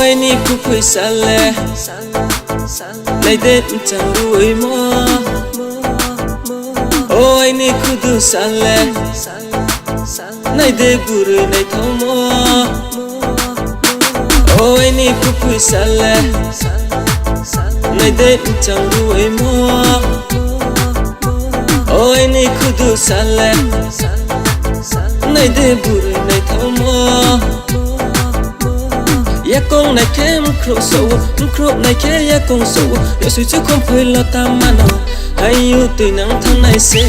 ôi ni cục sale này đến chẳng đuổi mơ ôi ni kudu sale này để buru này thâu mơ ôi ni cục sale này đến chẳng đuổi mơ ôi ni kudu sale này để buru này thâu mơ ya con này kem khro này ke ya con sâu ya suy chứ không phải lo ta mà nó hay yêu từ nắng tháng này sẽ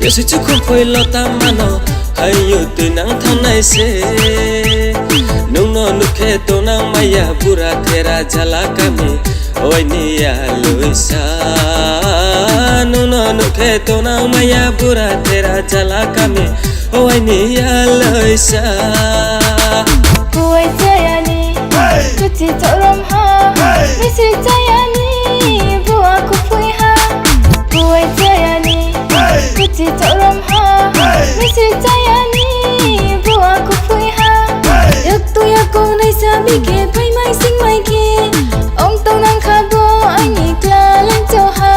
ya suy chứ không phải lo ta mà nó hay yêu từ nắng tháng này sẽ nung no nu ke to nang maya pura thera jala kami oi ni ya luisa nung no nu ke to nang maya pura thera jala kami oi ni ya luisa Kuai jayani, kuti torom ha. Misi jayani, buah kupui ha. Kuai jayani, kuti torom ha. Misi jayani, buah kupui ha. Yak tu yak kong nai sabi ke, pai mai sing mai ke. Ong tong nang khabo, anh ni kla lên châu ha.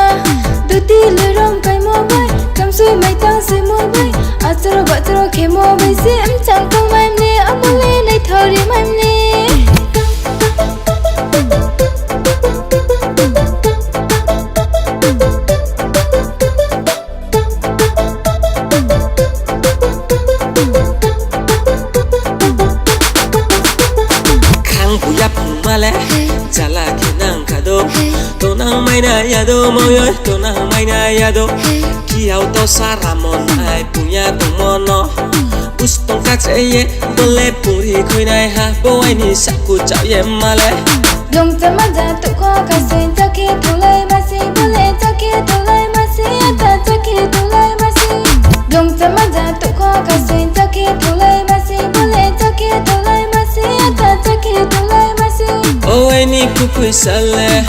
Du ti le rom kai mo bai, kam sui mai tang sui mo bai. Atro batro ke mo bai se em chang kong mai ne amule. Thori mani khang bu yap ma le jala ke nang kado to nang mai na ya do mo yo to nang mai na ya do ki auto saramon ai punya to mono Ustong katseye boleh puri kui nai ha boy ni saku chao ye male Dong tama da tu ko kasen take tulai masi boleh take tulai masi ata take tulai masi Dong tama da tu ko kasen take tulai masi boleh take tulai masi ata take tulai masi Oi ni kukui sale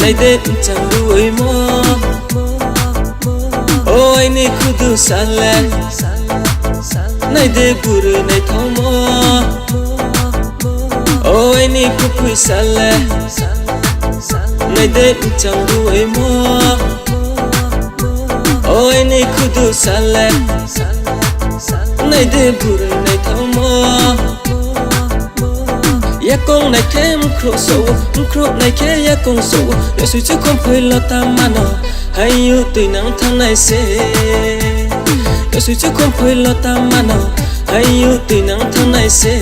Nai de chẳng đuổi mơ Oi ni kudu sale này để buru này thâu mơ ôi ni cục sale này để chẳng đuổi mơ ôi ni kudu sale này để buru này thâu mơ ya con này kem khro này ke ya con sâu ya suy chứ không phải lo ta mà nó hay yêu từ nắng tháng này sẽ ya suy chứ không phải lo ta mà nó hay yêu từ nắng tháng này sẽ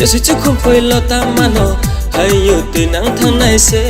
ya suy chứ không phải lo ta mà nó hay yêu từ nắng tháng này sẽ